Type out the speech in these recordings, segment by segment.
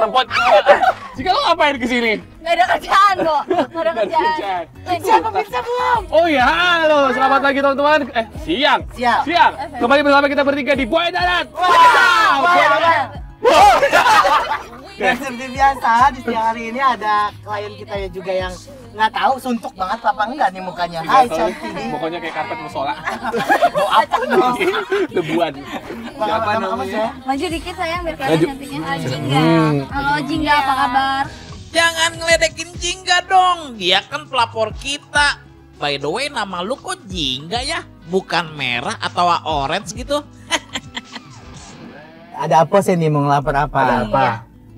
perempuan. Jika lo ngapain kesini? Nggak ada kerjaan kok. Nggak ada kerjaan. Siapa pizza belum? Oh iya, halo, selamat pagi teman-teman. Siang. Kembali bersama kita bertiga di Buaya Darat. Buaya Darat. Dan seperti biasa di siang hari ini ada klien kita ya juga yang nggak tahu suntuk banget apa enggak nih mukanya. Hai cantik. Pokoknya kayak karpet musola. Mau apa dong? Debuan. Siapa namanya? Maju dikit sayang biar kalian cantiknya. Jingga. Halo Jingga, apa kabar? Jangan ngeledekin Jingga dong, dia kan pelapor kita. By the way, nama lu kok Jingga ya? Bukan merah atau orange gitu? Ada apa sih nih mau ngelapor apa? Ada apa?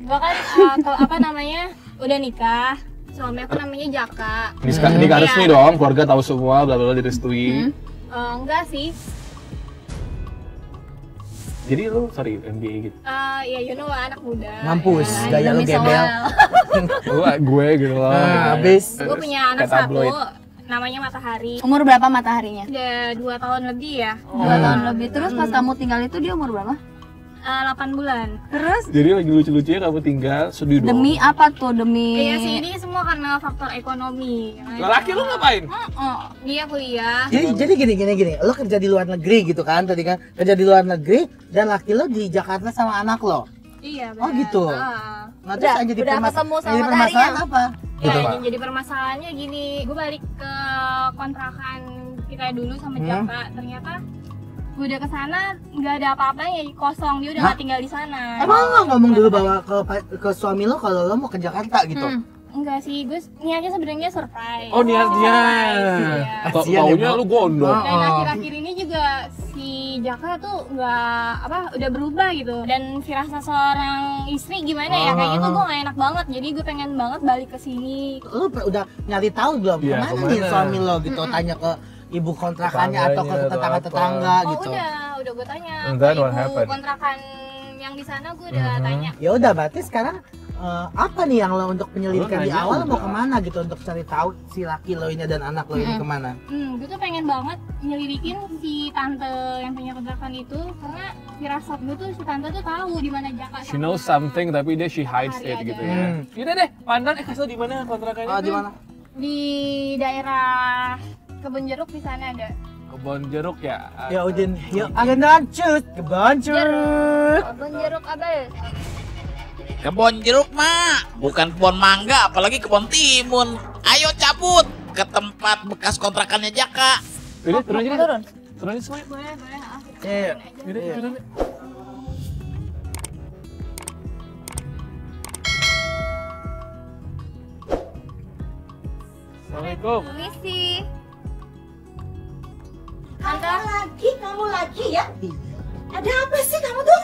Gua kan apa namanya? Udah nikah. Suami aku namanya Jaka. Ini gak resmi dong, keluarga tahu semua, bla bla bla direstui. Enggak sih. Jadi lu sorry MBA gitu. Ya you know lah, anak muda. Mampus, ya, gaya lu gembel. Gue gitu loh. Habis. Gue punya anak satu, namanya Matahari. Umur berapa Mataharinya? Udah 2 tahun lebih ya. 2 tahun lebih. Terus pas kamu tinggal itu dia umur berapa? 8 bulan. Terus? Jadi lagi lucu-lucunya kamu tinggal sedih dong. Demi apa tuh? Demi... Iya sih, ini semua karena faktor ekonomi. Laki lu ngapain? Dia kuliah. Jadi gini. Lo kerja di luar negeri gitu kan tadi kan? Kerja di luar negeri dan laki lo di Jakarta sama anak lo. Iya, benar. Oh gitu. Nah, terus yang jadi ketemu sama permasalahan apa? Ya, yang jadi permasalahannya gini, gue balik ke kontrakan kita dulu sama Jaka, ternyata gue udah kesana nggak ada apa-apanya, kosong, dia udah nggak tinggal di sana. Emang lo ngomong dulu bawa ke suami lo kalau lo mau ke Jakarta gitu? Enggak sih, gue niatnya sebenarnya surprise. Oh niatnya. Taunya lu gondok. Dan akhir-akhir ini juga si Jaka tuh udah berubah gitu. Dan firasat seorang istri gimana ya, kayaknya tuh gue gak enak banget. Jadi gue pengen banget balik ke sini. Lo udah nyari tahu belum kemana nih suami lo gitu? Tanya ke ibu kontrakannya atau ke tetangga-tetangga gitu? Udah gue tanya And ke then what ibu happened? kontrakan yang di sana, gue udah tanya. Ya udah, berarti sekarang apa nih yang lo untuk penyelidikan di awal mau kemana gitu untuk cari tahu si laki lo ini dan anak lo ini kemana? Gue tuh pengen banget nyelidikin si tante yang punya kontrakan itu karena firasat gue tuh si tante tuh tahu di mana Jaka. She knows something tapi she hides it gitu ya. Yaudah deh, Pandan kasih di mana kontrakannya? Di mana? Di daerah Kebun Jeruk, di sana ada. Kebun Jeruk ya. Ya Udin, yuk agen lanjut Kebun Jeruk. Kebun Jeruk abel. Kebun jeruk mah, bukan kebun mangga, apalagi kebun timun. Ayo cabut ke tempat bekas kontrakannya Jaka. Yaudah, turun aja. Turun aja semuanya. Iya. Yaudah, turun. Assalamualaikum. Permisi. Kamu lagi ya? Ada apa sih kamu tuh?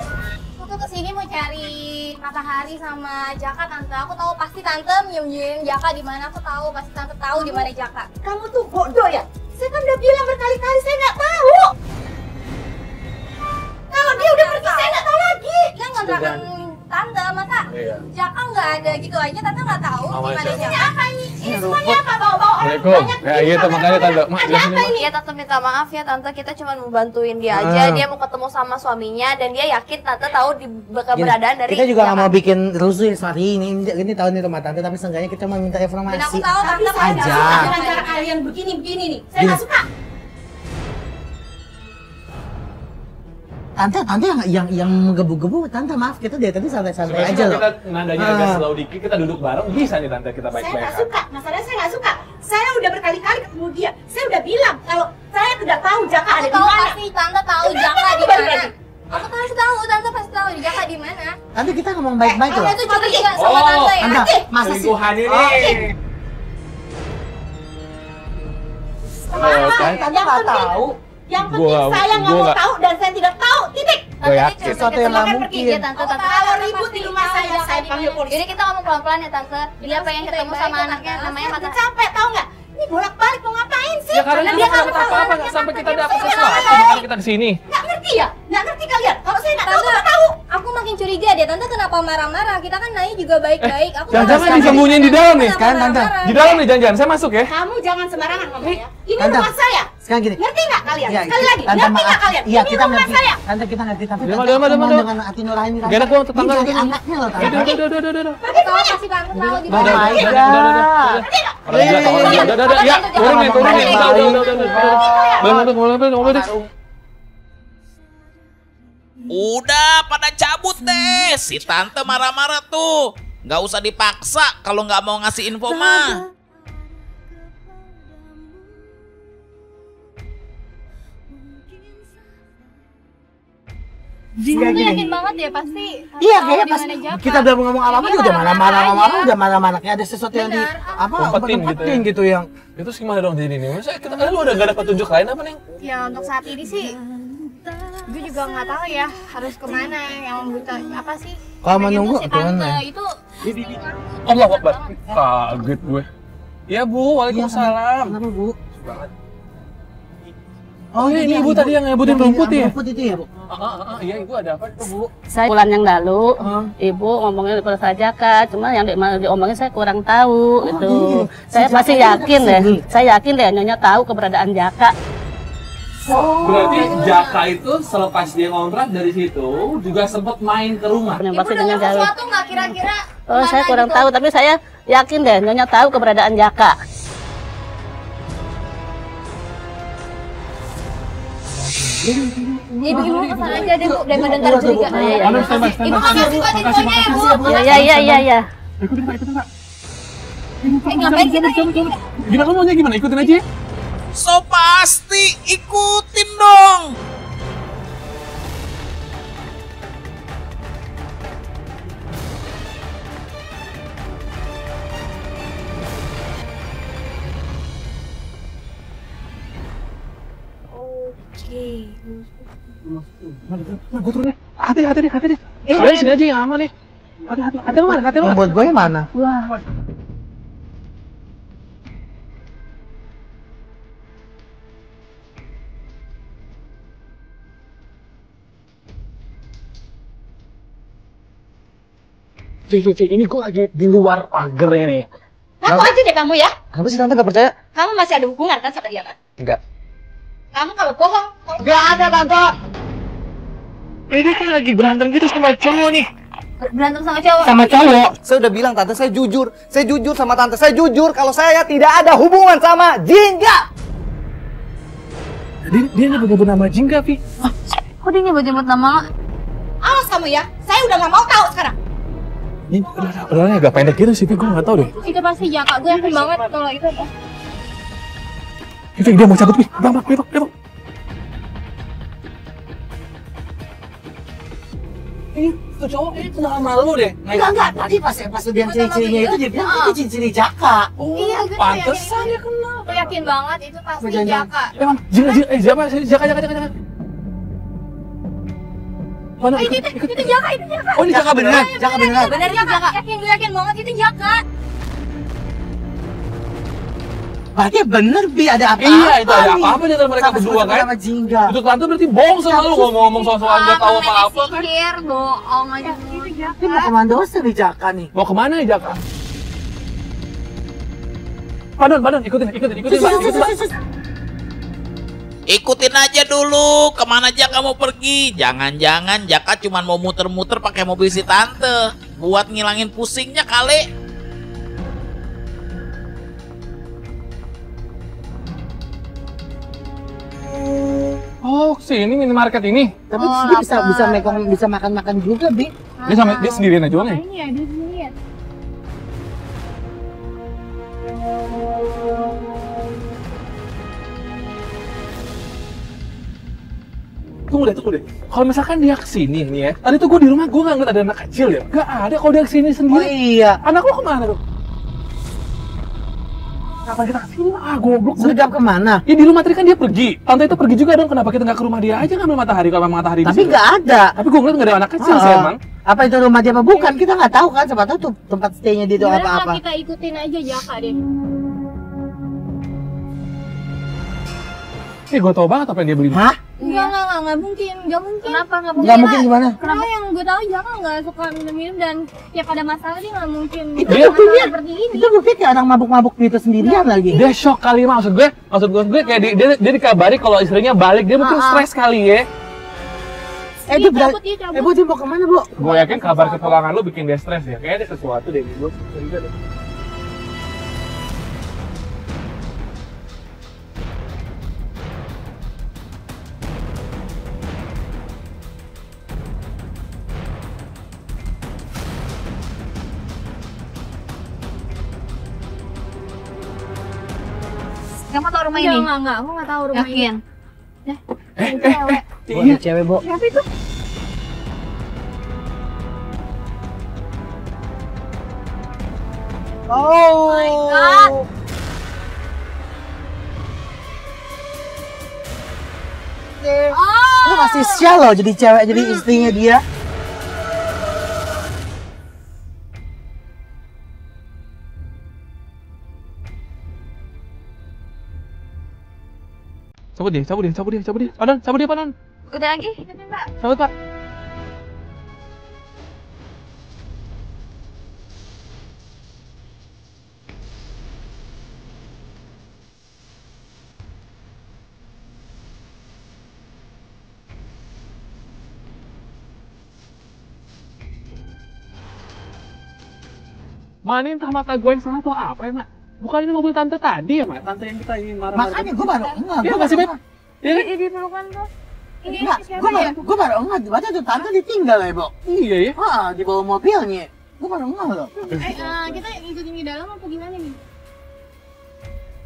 Aku tuh kesini mau cari Matahari sama Jaka, tante. Aku tahu pasti tante nyembunyiin Jaka di mana. Aku tahu pasti tante tahu di mana Jaka. Kamu tuh bodoh ya? Saya kan udah bilang berkali-kali saya nggak tahu. Kalau dia udah pergi saya nggak tahu lagi. Dia kontrakan tante, masa Jaka nggak ada gitu aja, tante nggak tahu di mana Jaka. Apa ini? Ini semuanya apa? Bawa-bawa orang Assalamualkum. banyak. Ya gitu makanya tante. Ada apa ini? Iya tante, minta maaf ya tante, kita cuma mau bantuin dia aja. Dia mau ketemu sama suaminya dan dia yakin tante tahu di keberadaan dari kita juga nggak Jaka. mau bikin rusuh sorry ini tahu nih rumah tante tapi seenggaknya kita mau minta Dan informasi. aku tahu Tapi tante saya pasti nggak aja. suka dengan cara kalian begini-begini nih. Saya nggak suka. Tante yang menggebu-gebu tante maaf kita dari tadi santai-santai aja loh. Kita nadanya agak slow dikit, kita duduk bareng bisa nih tante kita Saya baik-baik. nggak suka. Masalahnya saya nggak suka. Saya udah berkali-kali ketemu dia. Saya udah bilang kalau saya tidak tahu Jaka Aku ada di tahu mana. pasti tante tahu Kenapa Jaka kamu di baru mana. lagi? Aku tahu tante pasti tahu di Jaka di mana. Tante kita ngomong baik-baik loh. Kamu tuh curiga sama tante ya. Tante masa sih? Selingkuhan ini. Tante nggak tahu. Yang penting saya nggak mau tahu dan saya tidak tahu. Titik. Gue yakin. Sesuatu yang nggak mungkin. Tante. Kalau ribut di rumah saya panggil polisi. Jadi kita ngomong pelan-pelan ya tante. Dia pengen ketemu sama anaknya namanya Saya Matahari. capek tahu nggak? Ini bolak-balik mau ngapain sih? Ya karena dia nggak dapat apa-apa nggak sampai kita dapat sesuatu makanya kita di sini. Nggak ngerti ya? Nggak ngerti kalian? Kalau saya nggak tahu, Tante, nggak tahu. aku makin curiga deh, tante kenapa marah-marah? Kita kan nanya juga baik-baik. Aku Jangan-jangan nggak disembunyiin di dalam nih kenapa sekarang, Tante. marah-marah. Di dalam nih jangan-jangan saya masuk ya. Kamu jangan sembarangan ngomong ya. Ini Tante. rumah saya. Sekarang gini. Ngerti nggak kalian? Iya, Sekali lagi, Tante, ngerti nggak maaf. kalian? Iya, Ini kita rumah ngerti. saya. Tante kita ngerti, tapi Udah, Tante udah, ngomong udah. dengan hati nurani Tante. Gak ada gua tetangga Ini itu. dari anaknya loh Tante. Udah. Kalau kasih banget tahu di Oh my mana. god. Udah, ya, turunin. Udah. Udah pada cabut deh. Si tante marah-marah tuh. Nggak usah dipaksa kalau nggak mau ngasih info mah. Kamu tuh yakin banget ya pasti. Iya, tahu kayaknya di pas mana Jaka. kita belum ngomong apa-apa Dia juga udah marah-marah, marah-marah udah marah-marah. Kayak ada sesuatu yang di Benar. apa? Umpetin gitu ya. yang Itu gimana dong jadi nih? Masa kita lu udah gak ada petunjuk lain apa nih? Ya untuk saat ini sih gue juga nggak tahu ya harus kemana yang buta apa sih. Kalau Pengen menunggu, tuh si tante kemana? itu Allah Akbar. Kaget gue. Ya Bu, waalaikumsalam. Kenapa, Bu? Oh iya, ini Ibu tadi yang ngebutin rumput ya? Rumput itu ya, Bu? Iya Ibu ada apa itu Bu? Saya bulan yang lalu, ibu ngomongin pada Jaka, cuma yang diomongin saya kurang tahu itu. Saya masih yakin deh, saya yakin deh Nyonya tahu keberadaan Jaka. Berarti Jaka itu selepas dia ngontrak dari situ juga sempat main ke rumah. ibu Pasti dengan dengar jauh. sesuatu nggak kira-kira? Oh, saya kemana kurang gitu? tahu, tapi saya yakin deh Nyonya tahu keberadaan Jaka. Ibu kesana aja deh Bu daripada ntar curiga. Iya, Mas, Mas, Ibu Mas. makasih buat infonya ya Bu. Iya. Ikutin Kak. Ngapain kita ini? Gimana lu maunya gimana? Ikutin aja. So pasti ikutin dong. Gue turun deh. Hati deh. Sini aja yang aman nih. Hati lu mana? Yang buat gue yang mana? Vivi, ini gue lagi di luar pagar nih. Ngaku aja deh kamu ya. Kenapa sih Tante gak percaya? Kamu masih ada hubungan kan sama dia kan? Enggak. Kamu kalau bohong, Gak ada Tante. Ini kan lagi berantem gitu sama cowok nih. Berantem sama cowok. Sama cowok. Saya udah bilang Tante, saya jujur sama Tante, saya jujur kalau saya tidak ada hubungan sama Jingga. Dia nyebut nama Jingga, Vi. Kok dia nyebut-nyebut nama lo? awas kamu ya. Saya udah nggak mau tahu sekarang. Ini udah agak pendek gitu sih, Vi. Gue nggak tahu deh. Itu pasti Jaka. Gue yakin banget kalau itu. Vi, dia mau cabut, Vi. Bebak. Ini tuh cowok ini kenal sama lu deh. Enggak. Tadi pas dia ciri-cirinya itu dia bilang itu ciri-ciri Jaka. Iya, gue tuh Pantesan yakin. dia kenal. Gue yakin banget itu pasti Jangan-jangan. Jaka. Emang Jingga, siapa? Jaka. Mana? Itu Jaka. Oh ini Jaka beneran. Jaka beneran. Bener itu Jaka. Gue yakin banget itu Jaka. Berarti bener Bi ada apa? Iya, itu ada apa-apa di antara mereka berdua kan? Sama Jingga. Itu tante berarti bohong sama lu ngomong soal nggak tahu apa-apa kan? Pikir bohong aja. Itu Jaka. Ini mau kemana dosa nih Jaka nih? Mau kemana ya Jaka? Padon, ikutin Mbak. Ikutin aja dulu, kemana Jaka mau pergi? Jangan-jangan Jaka cuma mau muter-muter pakai mobil si tante buat ngilangin pusingnya kali. Oh, sini minimarket ini. Tapi dia bisa makan juga Bi. Dia sendirian aja nih. Ini ya, dia sendirian. Tunggu deh. Kalau misalkan dia kesini nih ya, tadi tuh gue di rumah gue nggak ngeliat ada anak kecil ya. Gak ada kalau dia kesini Oh sendiri. iya. Anak lo kemana tuh? Kapan kita kesini? Goblok. Sergap kemana? Ya di rumah tadi kan dia pergi. Tante itu pergi juga dong. Kenapa kita nggak ke rumah dia aja ngambil matahari kalau memang matahari di Tapi situ? nggak ada. Tapi gue ngeliat nggak ada anak kecil sih emang. Apa itu rumah dia apa bukan? Kita nggak tahu kan. Siapa tahu tuh tempat stay-nya dia itu Gimana apa-apa. kalau kita ikutin aja Jaka deh. Gue tau banget apa yang dia beli. Hah? Enggak mungkin. Kenapa nggak mungkin? Nggak mungkin gimana? Karena yang gue tahu Jaka nggak suka minum-minum dan tiap ada masalah dia nggak mungkin. Itu buktinya seperti ini. Itu bukti kayak orang mabuk-mabuk gitu sendirian lagi. Dia shock kali, maksud gue kayak dia dikabari kalau istrinya balik, dia mungkin stres kali ya. Itu berarti. Bu, dia mau kemana, Bu? Gue yakin kabar kepulangan lu bikin dia stres ya. Kayaknya ada sesuatu deh gue. Kamu tahu rumah ini? Enggak, aku nggak tahu rumah ini. Yakin? Cewek. Bu, ada cewek, Bu. Siapa itu? Oh my God. Lu masih sial loh jadi cewek, jadi istrinya dia. Cabut dia. Panon, cabut dia, Panon. Udah lagi? Mbak. Cabut, Pak. Mana entah mata gue yang salah atau apa ya, Mak? Bukan ini mobil tante tadi ya, Mak? Tante yang kita ingin marah-marah. Makanya gue baru enggak. Iya, masih baik. Iya, Di pelukan tuh. Ini Enggak, siapa ya? gue baru enggak. Baca tuh tante ditinggal ya, Bu. iya ya. Ah, di bawah mobilnya. Gue baru enggak loh. Kita ngikutin di dalam apa gimana nih?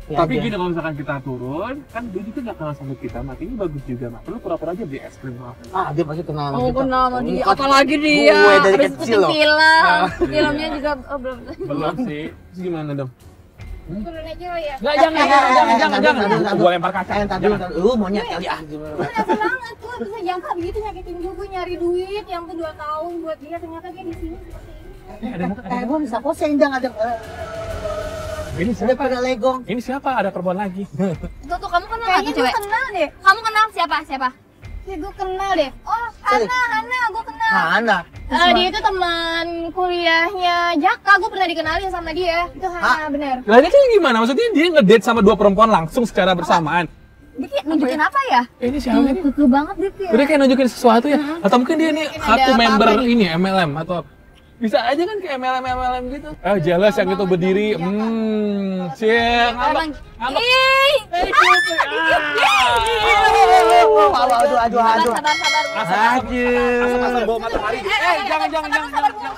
Ya, Tapi aja. gini, kalau misalkan kita turun, kan dia juga gak kenal sama kita, Mak. Ini bagus juga, Mak. Perlu pura-pura aja beli es krim sama apa. Ah, dia pasti kenal sama Oh, kita. kenal sama dia. Bukan Apalagi dia. gue dari Habis kecil loh. film. Ah, Filmnya iya. juga belum. Belum sih. Terus gimana, Dom? Turun aja kali ya. Nggak, jangan. Gue lempar kaca. Tadi lu maunya kali ah gimana? Kenapa banget tuh bisa jangka begitu nyakitin gue nyari duit yang tuh 2 tahun buat dia ternyata dia di sini seperti ini. Gue bisa poseng dong ada. Ini Ada pada legong. Ini siapa? Ada perempuan lagi. Tuh kamu kenal Kayaknya tuh gue cewek? kenal deh. Kamu kenal siapa? Ya gue kenal deh. Oh, Hana, gue kenal. Hana. Dia itu teman kuliahnya Jaka. Gue pernah dikenalin sama dia. Itu Hana, bener. Lah ini kayak gimana? Maksudnya dia ngedate sama 2 perempuan langsung secara bersamaan. Dia kayak nunjukin apa ya? Ini siapa ini? Keke banget dia. Udah kayak nunjukin sesuatu ya? Atau mungkin dia ini Mungkin satu ada member apa-apa nih. ini MLM atau apa? Bisa aja kan kayak MLM gitu. Jelas yang itu berdiri. Siang. Emang. Ngambek. Ih. Aduh. Sabar. Masuk bawa matahari. Jangan.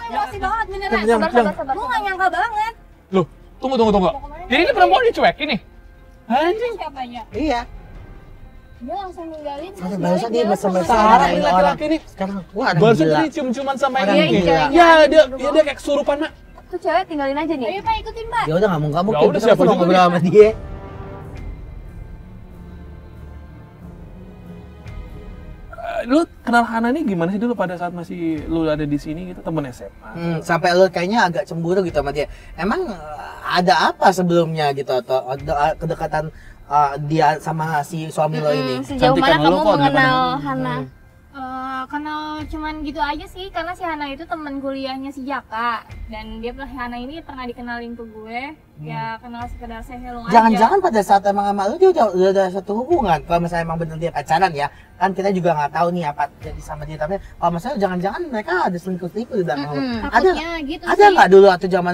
Makasih banget beneran. Diam. Sabar. Gue gak nyangka banget. Loh, tunggu. Jadi ini perempuan dicuekin nih? Anjing. Siapanya? Iya. Dia langsung ninggalin. Barusan dia bersama-sama Sarah ini ini orang. laki-laki nih. Sekarang gua ada Barusan gila. tadi cium-ciuman sama Orang ini. gila. Ya, dia kayak kesurupan, Mak. Tuh cewek tinggalin aja nih. Ayo Pak ikutin Pak. Ya udah nggak mungkin Ya udah, siapa kita juga ngobrol nih. sama dia. Lu kenal Hana nih gimana sih dulu pada saat masih lu ada di sini gitu, temen SMA? Sampai lu kayaknya agak cemburu gitu sama dia. Emang ada apa sebelumnya gitu atau ada kedekatan dia sama si suami lo ini? Sejauh Cantikan mana lu kamu kok daripada- mengenal Hana? Kenal cuman gitu aja sih karena si Hana itu teman kuliahnya si Jaka dan dia Hana ini pernah dikenalin ke gue ya kenal sekedar say hello aja. Jangan-jangan pada saat emang sama lu dia udah ada satu hubungan. Kalau misalnya emang bener dia pacaran ya, kan kita juga nggak tahu nih apa jadi sama dia. Tapi kalau misalnya jangan-jangan mereka ada selingkuh-selingkuh di belakang lu. takutnya gitu Ada sih. nggak dulu atau zaman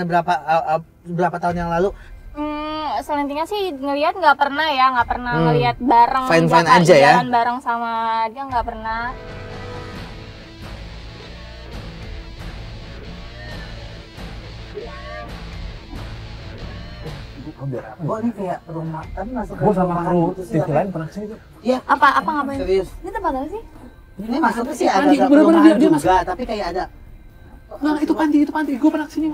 berapa tahun yang lalu? Selentingnya sih ngelihat nggak pernah ngelihat bareng Fine-fine Jaka aja ya? jalan bareng sama dia nggak pernah. Gua ini kayak rumah, tapi masuk Gue sama kru gitu sih, TV katanya. lain pernah kesini tuh. Iya, Apa ngapain? serius. Ini tempat apa sih? Ini masuknya sih Panti, agak bener-bener perumahan dia juga, tapi kayak ada. Nah, itu panti. Gue pernah kesini.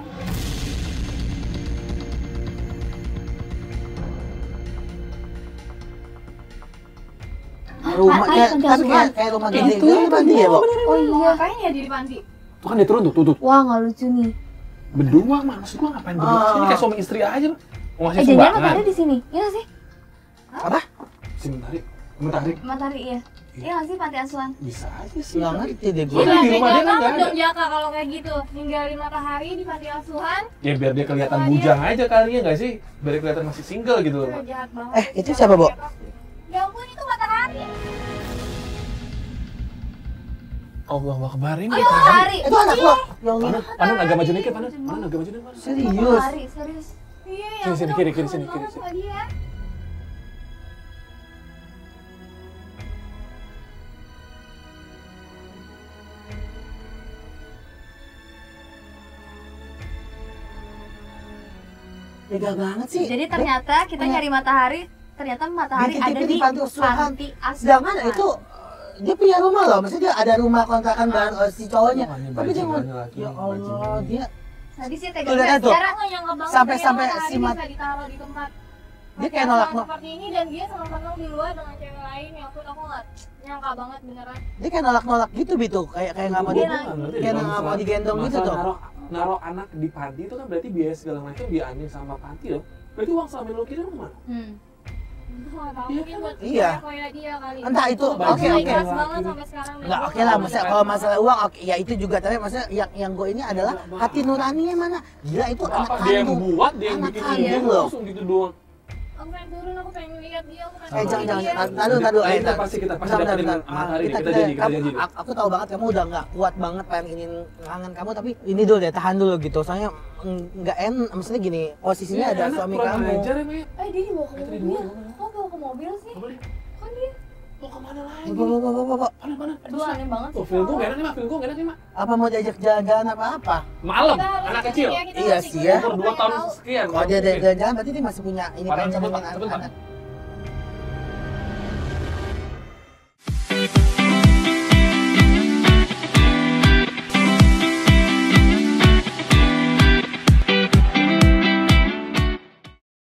Rumah kayak, panti tapi asuhan. kayak rumah gede gitu panti ya, Bu? Oh iya. Kayaknya dia di panti. Tuh kan dia turun tuh. Wah nggak lucu nih. Berdua, Mak. Maksud gue ngapain berdua? Ini kayak suami istri aja loh. Mau ngasih Jangan sumbangan. ada di sini. Iya nggak sih? Apa? Sini, Mentari. Matahari ya. Iya nggak sih panti asuhan? Bisa aja sih. Nggak ngerti deh gue. Gua kan di rumah dia kan nggak banget ada. dong Jaka kalau kayak gitu. Ninggalin matahari di panti asuhan. Ya biar dia kelihatan bujang aja kali ya nggak sih? Biar dia kelihatan masih single gitu loh. Jahat banget. Itu siapa, Bo? Ya ampun itu matahari. Allah Akbar ini. Oh matahari. Itu anak lo. Ya Allah. Panon agak maju dikit, Panon agak maju dikit. Panon. Serius. Matahari serius. Iya ya. Sini, ampun, kiri, aku kiri, kangen sini, banget kiri, sama dia. Tega banget sih. Jadi ternyata kita nyari matahari, ternyata matahari ada Dititipin di di panti asuhan. panti asuhan. Sedangkan itu dia punya rumah loh, maksudnya dia ada rumah kontrakan bareng si cowoknya. Makanya Tapi dia bajingannya lagi, ya Allah, dia Tadi sih Tuh, tega lihat banget. tuh. Sekarang Aku nyangka banget Sampai- ternyata sampai matahari si bisa ditaruh di tempat dia kayak nolak seperti ini dan dia senang-senang di luar dengan cewek lain. Ya ampun aku nggak nyangka banget beneran. dia kayak nolak gitu Bitu, kayak nggak mau Dia kayak nggak mau digendong gitu tuh. Naruh anak di panti itu kan berarti biaya segala macam diambil sama panti loh. Berarti uang selama ini lo kirim kemana? Aku nggak tahu Iya, mungkin buat iya. kayak dia kali. Entah itu, Aku oke, nggak oke. ikhlas banget sampai sekarang. dan Nggak gua oke lah, nggak maksudnya mau kalau ikhlas. masalah uang oke, ya itu juga, tapi maksudnya yang gue ini adalah hati nuraninya mana? Gila itu anak Apa dia yang kandung. buat, dia yang Anak bikin kandung ide loh. langsung gitu doang. Aku pengen turun, aku pengen lihat dia, aku pengen Jangan, lihat dia. taduh. Kita pasti dapetin matahari nih, kita janji. Aku tahu banget kamu udah nggak kuat banget pengen kangen kamu, tapi ini dulu deh, tahan dulu gitu. Soalnya nggak maksudnya gini, posisinya ada suami kamu. Ajar ya, Maya. Dia dibawa ke Tadi mobil. dua. Kok bawa ke mobil sih? Apa dia? Kan dia. Mau kemana lagi? Bapak, Mana? Aduh aneh banget Tuh, sih. film gue gak enak nih, Mak. Film gue gak enak nih, Mak. apa mau diajak jalan-jalan apa? Malam, Kita harus- anak kecil. kita Iya masih sih ya. kuliah, Umur 2 tahun tahu. sekian. Kalau dia jalan-jalan berarti dia masih punya ini Padahal pengen sebentar. anak.